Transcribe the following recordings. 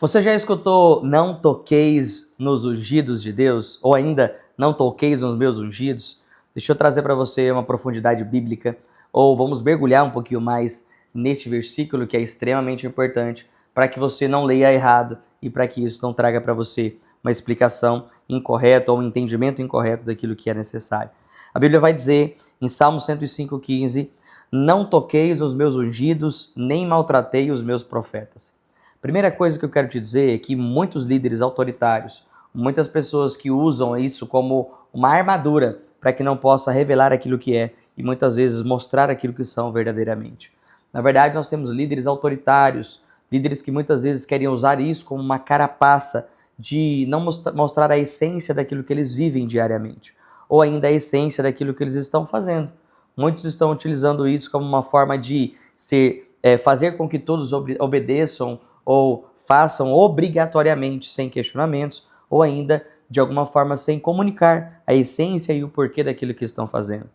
Você já escutou "não toqueis nos ungidos de Deus"? Ou ainda "não toqueis nos meus ungidos"? Deixa eu trazer para você uma profundidade bíblica, ou vamos mergulhar um pouquinho mais neste versículo que é extremamente importante para que você não leia errado e para que isso não traga para você uma explicação incorreta ou um entendimento incorreto daquilo que é necessário. A Bíblia vai dizer em Salmo 105:15: "Não toqueis os meus ungidos, nem maltratei os meus profetas." Primeira coisa que eu quero te dizer é que muitos líderes autoritários, muitas pessoas que usam isso como uma armadura para que não possa revelar aquilo que é e muitas vezes mostrar aquilo que são verdadeiramente. Na verdade, nós temos líderes autoritários, líderes que muitas vezes querem usar isso como uma carapaça de não mostrar a essência daquilo que eles vivem diariamente, ou ainda a essência daquilo que eles estão fazendo. Muitos estão utilizando isso como uma forma de fazer com que todos obedeçam ou façam obrigatoriamente, sem questionamentos, ou ainda, de alguma forma, sem comunicar a essência e o porquê daquilo que estão fazendo.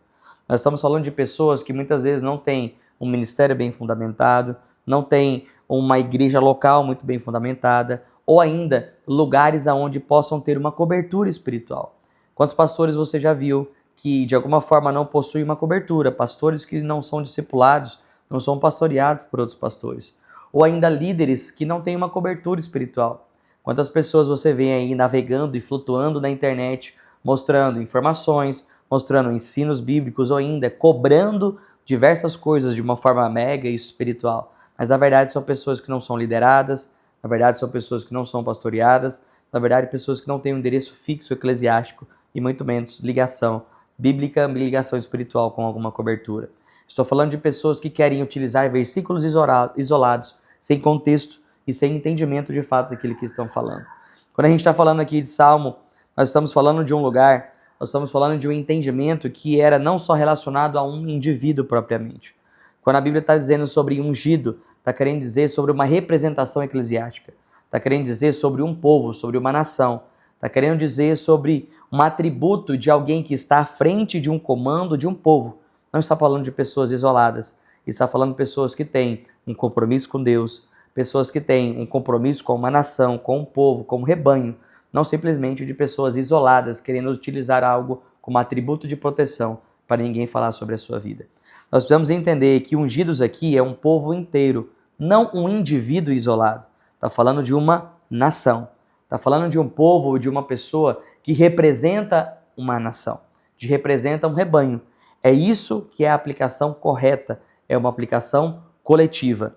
Nós estamos falando de pessoas que muitas vezes não têm um ministério bem fundamentado, não têm uma igreja local muito bem fundamentada, ou ainda lugares aonde possam ter uma cobertura espiritual. Quantos pastores você já viu que de alguma forma não possuem uma cobertura? Pastores que não são discipulados, não são pastoreados por outros pastores. Ou ainda líderes que não têm uma cobertura espiritual. Quantas pessoas você vê aí navegando e flutuando na internet, mostrando informações, mostrando ensinos bíblicos ou ainda cobrando diversas coisas de uma forma mega e espiritual. Mas na verdade são pessoas que não são lideradas, na verdade são pessoas que não são pastoreadas, na verdade pessoas que não têm um endereço fixo eclesiástico e muito menos ligação bíblica, ligação espiritual com alguma cobertura. Estou falando de pessoas que querem utilizar versículos isolados, sem contexto e sem entendimento de fato daquilo que estão falando. Quando a gente está falando aqui de Salmo, nós estamos falando de um lugar, nós estamos falando de um entendimento que era não só relacionado a um indivíduo propriamente. Quando a Bíblia está dizendo sobre ungido, está querendo dizer sobre uma representação eclesiástica, está querendo dizer sobre um povo, sobre uma nação, está querendo dizer sobre um atributo de alguém que está à frente de um comando de um povo. Não está falando de pessoas isoladas, está falando de pessoas que têm um compromisso com Deus, pessoas que têm um compromisso com uma nação, com um povo, com um rebanho, não simplesmente de pessoas isoladas querendo utilizar algo como atributo de proteção para ninguém falar sobre a sua vida. Nós precisamos entender que ungidos aqui é um povo inteiro, não um indivíduo isolado. Está falando de uma nação, está falando de um povo ou de uma pessoa que representa uma nação, que representa um rebanho. É isso que é a aplicação correta, é uma aplicação coletiva.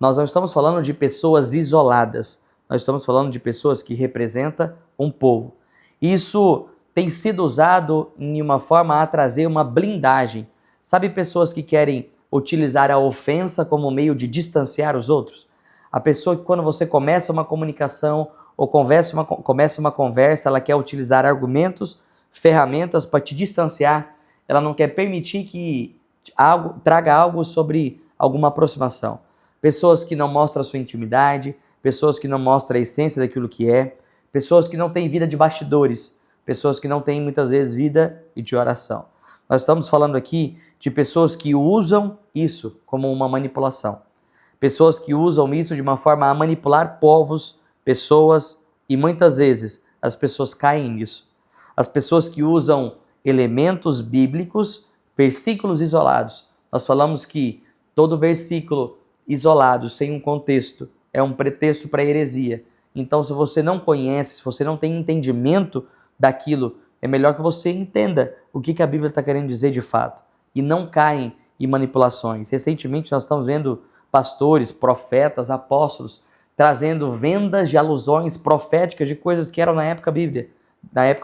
Nós não estamos falando de pessoas isoladas, nós estamos falando de pessoas que representam um povo. Isso tem sido usado em uma forma a trazer uma blindagem. Sabe, pessoas que querem utilizar a ofensa como meio de distanciar os outros? A pessoa que quando você começa uma comunicação ou começa uma conversa, ela quer utilizar argumentos, ferramentas para te distanciar, ela não quer permitir que traga algo sobre alguma aproximação. Pessoas que não mostram a sua intimidade, pessoas que não mostram a essência daquilo que é, pessoas que não têm vida de bastidores, pessoas que não têm muitas vezes vida de oração. Nós estamos falando aqui de pessoas que usam isso como uma manipulação. Pessoas que usam isso de uma forma a manipular povos, pessoas, e muitas vezes as pessoas caem nisso. As pessoas que usam elementos bíblicos, versículos isolados. Nós falamos que todo versículo isolado, sem um contexto, é um pretexto para heresia. Então, se você não conhece, se você não tem entendimento daquilo, é melhor que você entenda o que a Bíblia está querendo dizer de fato e não caem em manipulações. Recentemente, nós estamos vendo pastores, profetas, apóstolos, trazendo vendas de alusões proféticas de coisas que eram na época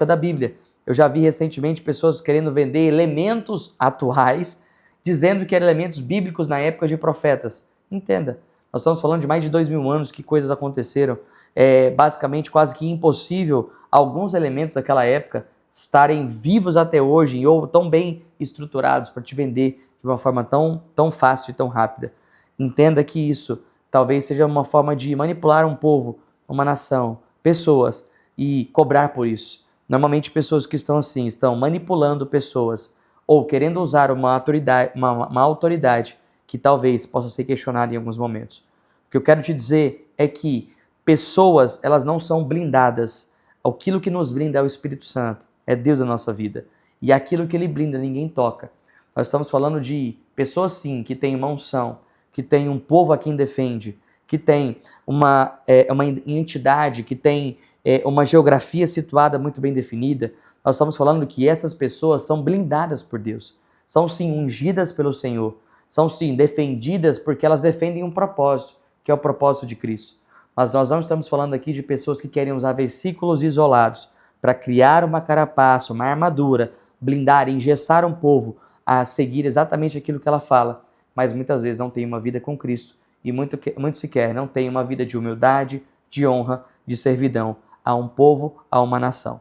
da Bíblia. Eu já vi recentemente pessoas querendo vender elementos atuais, dizendo que eram elementos bíblicos na época de profetas. Entenda, nós estamos falando de mais de 2000 anos que coisas aconteceram. É basicamente quase que impossível alguns elementos daquela época estarem vivos até hoje ou tão bem estruturados para te vender de uma forma tão fácil e tão rápida. Entenda que isso talvez seja uma forma de manipular um povo, uma nação, pessoas e cobrar por isso. Normalmente pessoas que estão assim, estão manipulando pessoas ou querendo usar uma autoridade que talvez possa ser questionada em alguns momentos. O que eu quero te dizer é que pessoas, elas não são blindadas. Aquilo que nos blinda é o Espírito Santo, é Deus na nossa vida. E aquilo que Ele blinda, ninguém toca. Nós estamos falando de pessoas, sim, que têm uma unção, que tem um povo a quem defende, que tem uma entidade, que tem uma geografia situada muito bem definida. Nós estamos falando que essas pessoas são blindadas por Deus, são sim ungidas pelo Senhor, são sim defendidas porque elas defendem um propósito, que é o propósito de Cristo. Mas nós não estamos falando aqui de pessoas que querem usar versículos isolados para criar uma carapaça, uma armadura, blindar, engessar um povo a seguir exatamente aquilo que ela fala, mas muitas vezes não tem uma vida com Cristo e muito sequer não tem uma vida de humildade, de honra, de servidão a um povo, a uma nação.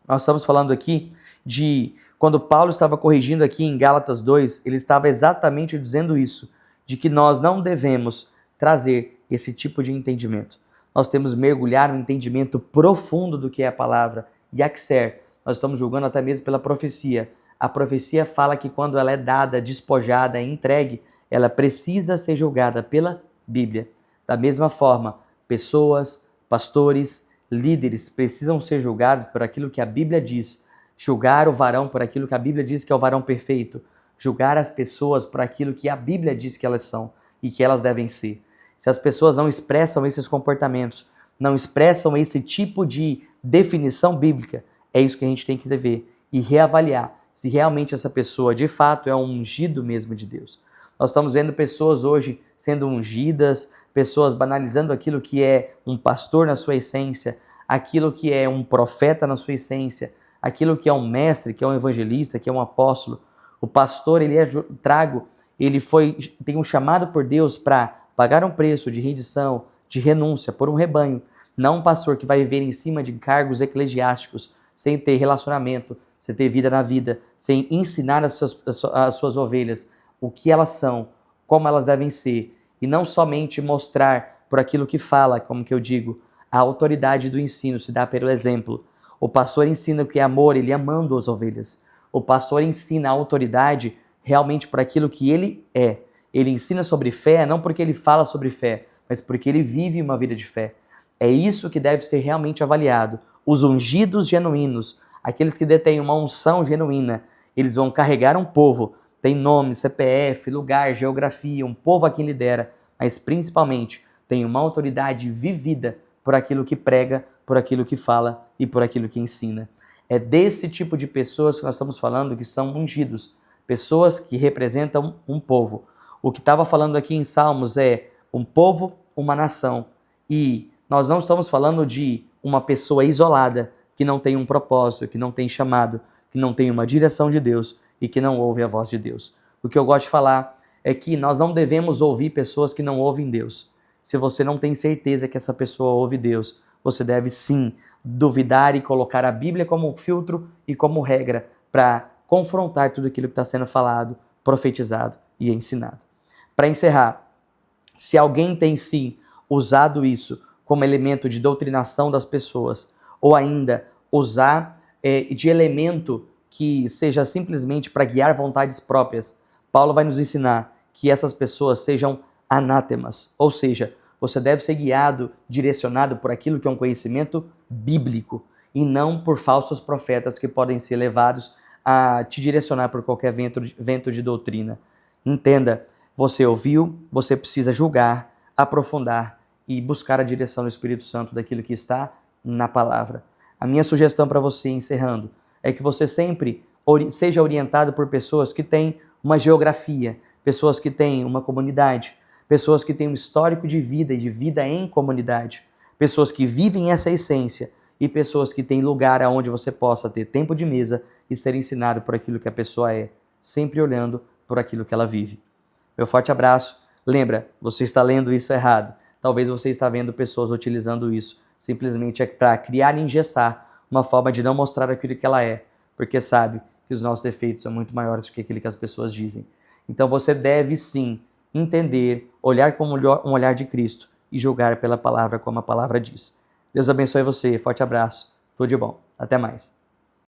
Nós estamos falando aqui de quando Paulo estava corrigindo aqui em Gálatas 2, ele estava exatamente dizendo isso, de que nós não devemos trazer esse tipo de entendimento. Nós temos que mergulhar no entendimento profundo do que é a palavra. Yaxer, nós estamos julgando até mesmo pela profecia. A profecia fala que quando ela é dada, despojada, entregue, ela precisa ser julgada pela Bíblia. Da mesma forma, pessoas, pastores, líderes precisam ser julgados por aquilo que a Bíblia diz. Julgar o varão por aquilo que a Bíblia diz que é o varão perfeito. Julgar as pessoas por aquilo que a Bíblia diz que elas são e que elas devem ser. Se as pessoas não expressam esses comportamentos, não expressam esse tipo de definição bíblica, é isso que a gente tem que ver e reavaliar se realmente essa pessoa de fato é um ungido mesmo de Deus. Nós estamos vendo pessoas hoje sendo ungidas, pessoas banalizando aquilo que é um pastor na sua essência, aquilo que é um profeta na sua essência, aquilo que é um mestre, que é um evangelista, que é um apóstolo. O pastor, ele é trago, tem um chamado por Deus para pagar um preço de rendição, de renúncia por um rebanho. Não um pastor que vai viver em cima de cargos eclesiásticos, sem ter relacionamento, sem ter vida na vida, sem ensinar as suas ovelhas o que elas são, como elas devem ser, e não somente mostrar por aquilo que fala, como que eu digo, a autoridade do ensino se dá pelo exemplo. O pastor ensina o que é amor, ele amando as ovelhas. O pastor ensina a autoridade realmente por aquilo que ele é. Ele ensina sobre fé, não porque ele fala sobre fé, mas porque ele vive uma vida de fé. É isso que deve ser realmente avaliado. Os ungidos genuínos, aqueles que detêm uma unção genuína, eles vão carregar um povo, tem nome, CPF, lugar, geografia, um povo a quem lidera, mas principalmente tem uma autoridade vivida por aquilo que prega, por aquilo que fala e por aquilo que ensina. É desse tipo de pessoas que nós estamos falando que são ungidos, pessoas que representam um povo. O que estava falando aqui em Salmos é um povo, uma nação. E nós não estamos falando de uma pessoa isolada, que não tem um propósito, que não tem chamado, que não tem uma direção de Deus e que não ouve a voz de Deus. O que eu gosto de falar é que nós não devemos ouvir pessoas que não ouvem Deus. Se você não tem certeza que essa pessoa ouve Deus, você deve sim duvidar e colocar a Bíblia como filtro e como regra para confrontar tudo aquilo que está sendo falado, profetizado e ensinado. Para encerrar, se alguém tem sim usado isso como elemento de doutrinação das pessoas, ou ainda usar de elemento que seja simplesmente para guiar vontades próprias, Paulo vai nos ensinar que essas pessoas sejam anátemas, ou seja, você deve ser guiado, direcionado por aquilo que é um conhecimento bíblico e não por falsos profetas que podem ser levados a te direcionar por qualquer vento de doutrina. Entenda, você ouviu, você precisa julgar, aprofundar e buscar a direção do Espírito Santo daquilo que está na palavra. A minha sugestão para você, encerrando, é que você sempre seja orientado por pessoas que têm uma geografia, pessoas que têm uma comunidade, pessoas que têm um histórico de vida e de vida em comunidade, pessoas que vivem essa essência e pessoas que têm lugar aonde você possa ter tempo de mesa e ser ensinado por aquilo que a pessoa é, sempre olhando por aquilo que ela vive. Meu forte abraço. Lembra, você está lendo isso errado. Talvez você está vendo pessoas utilizando isso simplesmente para criar e engessar uma forma de não mostrar aquilo que ela é, porque sabe que os nossos defeitos são muito maiores do que aquilo que as pessoas dizem. Então você deve sim entender, olhar com um olhar de Cristo e julgar pela palavra como a palavra diz. Deus abençoe você, forte abraço, tudo de bom, até mais.